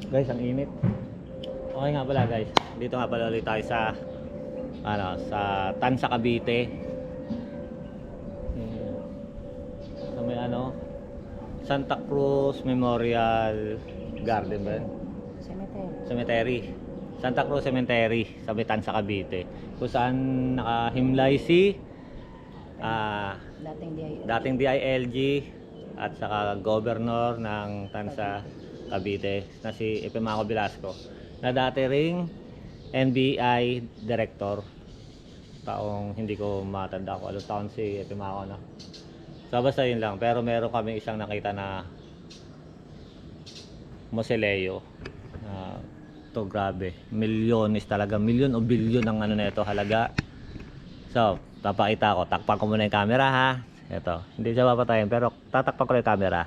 Guys, ang init. Okay nga pala guys. Dito nga pala ulit tayo sa sa Tansa Cavite. Sa may Santa Cruz Memorial Garden ba? Cemetery. Cemetery. Santa Cruz Cemetery sa may Tansa Cavite. Kung saan nakahimlay si dating DILG at saka governor ng Tansa Cavite na si Epimaco Velasco, na dati ring NBI director. Taong hindi ko matanda ko anong taon si Epimaco na. So basta yun lang, pero meron kami isang nakita na mausoleo. To grabe, milyones talaga, milyon o bilyon ang nito halaga. So papakita ko, takpan ko muna yung camera ha. Ito, hindi siya papatayin pero tatakpan ko yung camera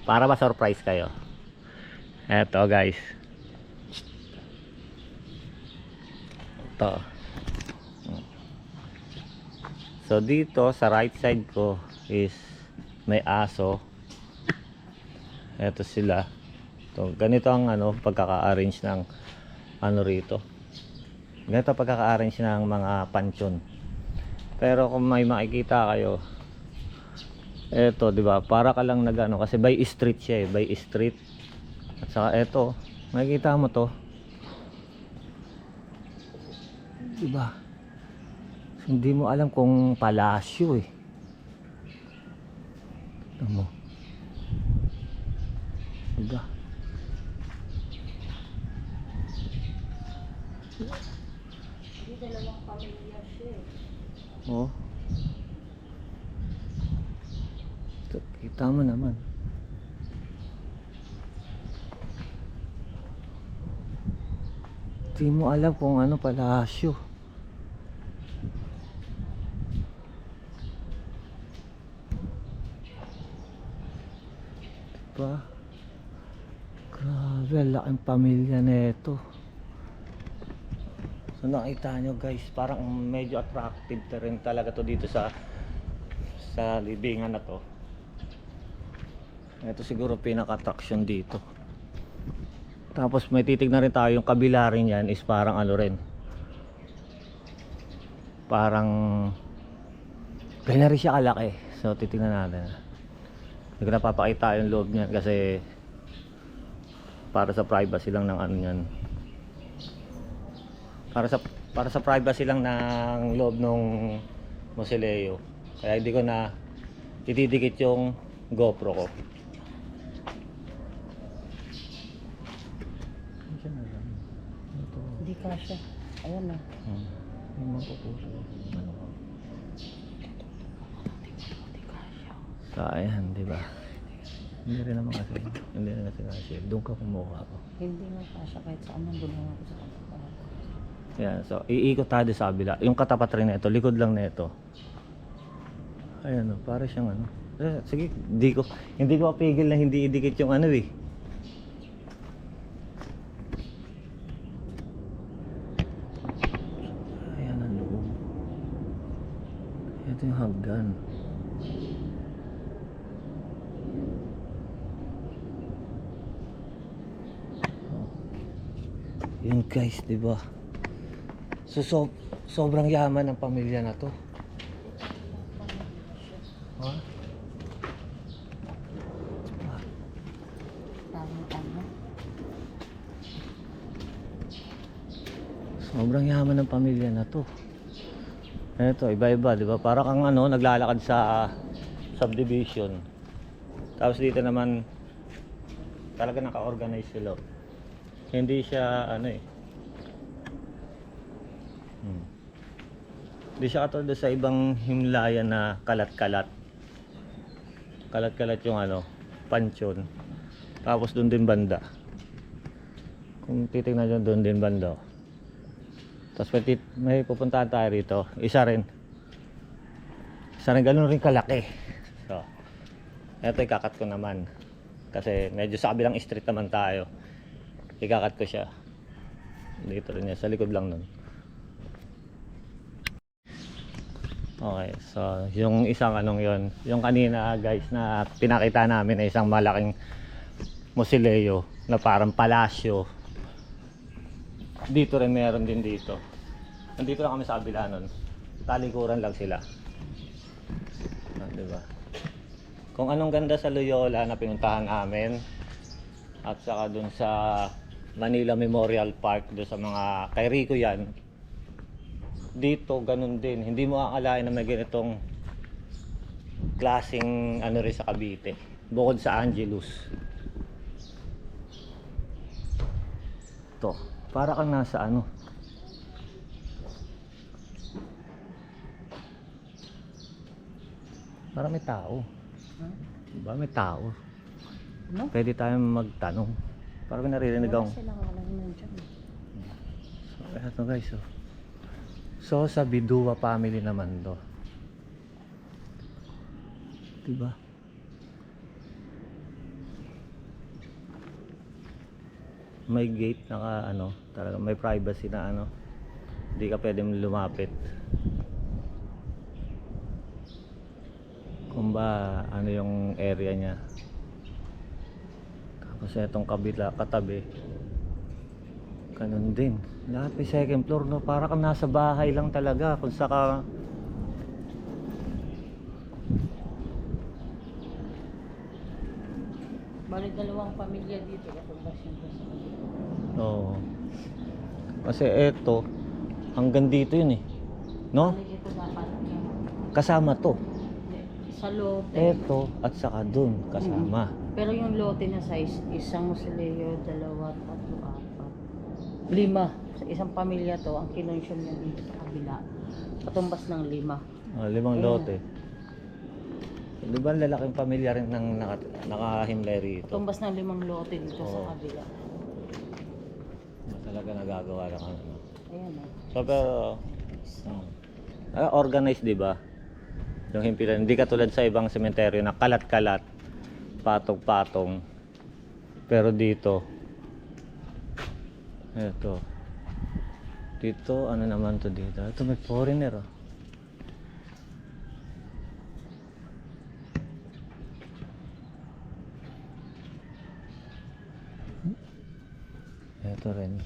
para ma-surprise kayo. Ito guys, ito. So dito sa right side ko is may aso. Ito sila. Ito, ganito ang pagkaka-arrange ng rito. Ganito pagkaka-arrange ng mga pansyon. Pero kung may makikita kayo, eto, 'di ba? Para ka lang kasi by street siya by street. At saka eto, makikita mo 'to. 'Di ba? Hindi mo alam kung palasyo Ito mo. 'Di ba? Hindi dalawang pamilya siya. Oh. Kita mo naman. Di mo alam kung palasyo. Diba? Grabe, laking pamilya nito. So nakita nyo guys, parang medyo attractive na rin talaga to dito sa libingan na to. Ito siguro pinaka-attraction dito. Tapos may titignan rin tayo, yung kabila rin yan is parang rin. Parang ganyan rin siya kalaki. So titignan natin. Hindi ko napapakita yung loob niyan kasi para sa privacy lang ng yan. Para sa privacy lang ng loob ng mausoleo. Kaya hindi ko na ididikit yung GoPro ko. Hindi kasya. Ayan na. Yung mapupuso. So ayan, diba? Hindi rin naman kasi. Hindi rin kasi. Doon ka kumuha ko. Hindi nga kasya kahit saan nang gulong ako sa kapatid. Yan, so iikot tayo sa kabila. Yung katapat rin na ito, likod lang na ito. Ayan para siyang sige, hindi ko mapigil na hindi idikit yung Ayan ang loob. Ito yung hagdan. Yun guys, diba? So, sobrang yaman ng pamilya na to. Ha? Sobrang yaman ng pamilya na to. Ito, iba-iba, di ba? Para kang naglalakad sa subdivision. Tapos dito naman talaga naka-organize sila. Hindi siya Hindi siya katulad sa ibang himlayan na kalat-kalat. Kalat-kalat yung pansyon. Tapos doon din banda. Kung titingnan nyo doon din banda. Tapos may pupuntahan tayo rito. Isa rin ganun rin kalaki. So, eto ikakat ko naman. Kasi medyo sa kabilang street naman tayo. Ikakat ko siya. Dito rin niya. Sa likod lang nun. Okay, so yung isang yung kanina guys na pinakita namin ay isang malaking mausoleo. na parang palasyo. Dito rin meron din dito. Nandito lang kami sa kabila nun. Talikuran lang sila. Diba? Kung anong ganda sa Loyola na pinuntahan namin at saka dun sa Manila Memorial Park, dun sa mga kay Rico yan, dito ganun din. Hindi mo aakalain na may ganitong klaseng ano rin sa Cavite bukod sa Angelus. To, para kang nasa ano, para may tao. Huh? Diba may tao? No? Pwede tayong magtanong. Para may naririnig Wala akong. silang alam nun dyan. So, eto guys, oh. So sa Bidua family naman to. Diba? May gate naka ano, talaga may privacy na ano. Hindi ka pwedeng lumapit. Kung ba ano yung area niya. Tapos itong kabila katabi. Ganun din. Lahat may second floor, no? Para kang nasa bahay lang talaga kung saka. Bali dalawang pamilya dito. Katumbas yung kasi. Oo. Kasi eto hanggang dito yun eh. No? Bali dito dapat yung Kasama to. sa lote. Eto at saka dun kasama. Pero yung lote na size, isang musileo, dalawa, tatlo, apat, lima. Sa isang pamilya to, ang kinonsyon niya dito sa kabila. Katumbas ng lima. Oh, 5 lote. Di ba ang lalaking pamilya rin ng nakahimlay rito? Katumbas ng 5 lote dito Oo. sa kabila. Talaga nagagawa lang ano. Ayan o. So pero organized, di ba? Yung himpilan, hindi katulad sa ibang sementeryo na kalat-kalat, patong-patong. Pero dito, eto. Dito, ano naman to dito? Ito may foreigner, oh. Ito rin.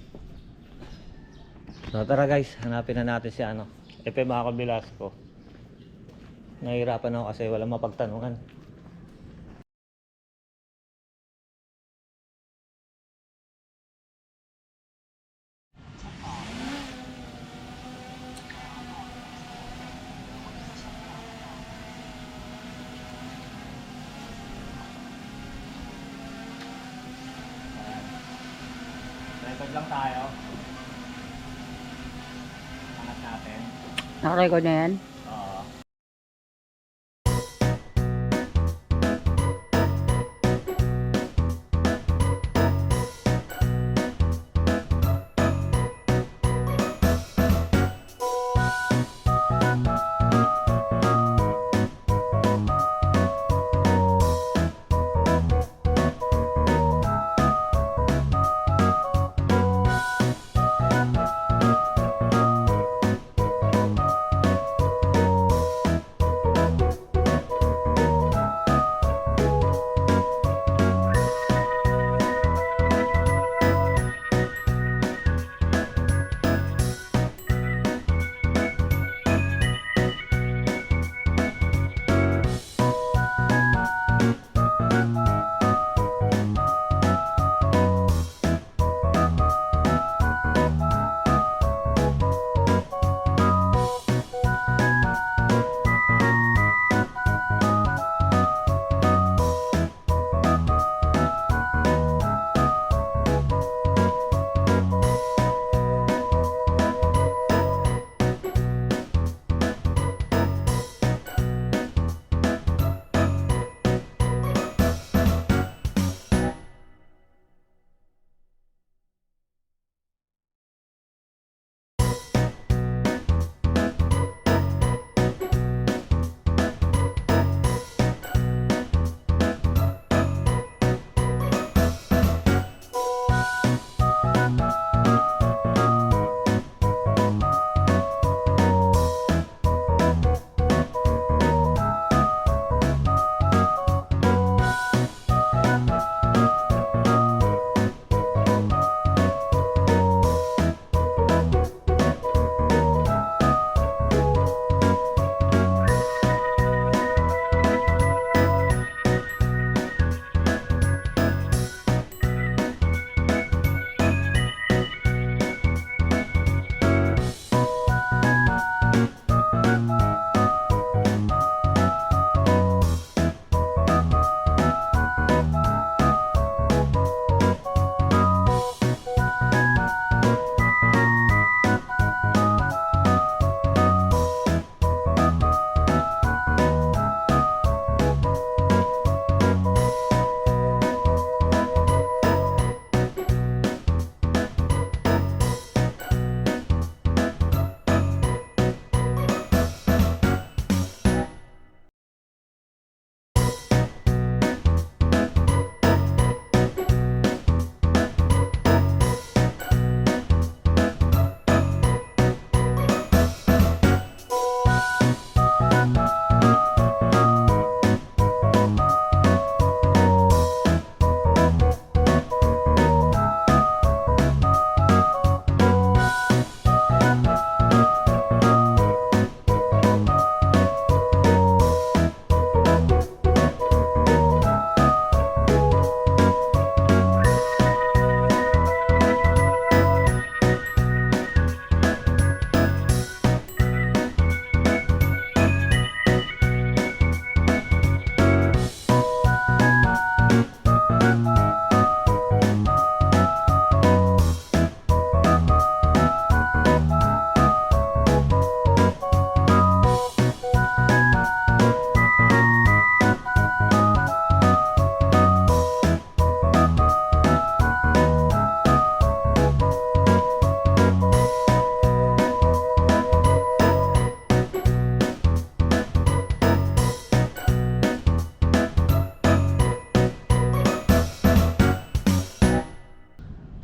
So tara guys, hanapin na natin si ano, Epe Maco Velasco. Nahihirapan ako kasi walang mapagtanungan. Record lang tayo. Angat natin. Nakarecord na yan? Oo.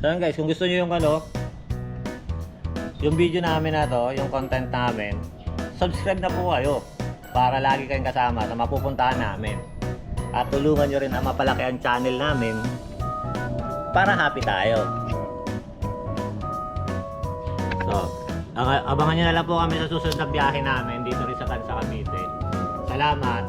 So yun guys, kung gusto nyo yung ano, yung video namin na to, yung content namin, subscribe na po kayo para lagi kayong kasama sa mapupuntahan namin. At tulungan nyo rin na mapalaki ang channel namin para happy tayo. So, abangan nyo na lang po kami sa susunod na biyahe namin dito rin sa Tansa Cavite. Salamat!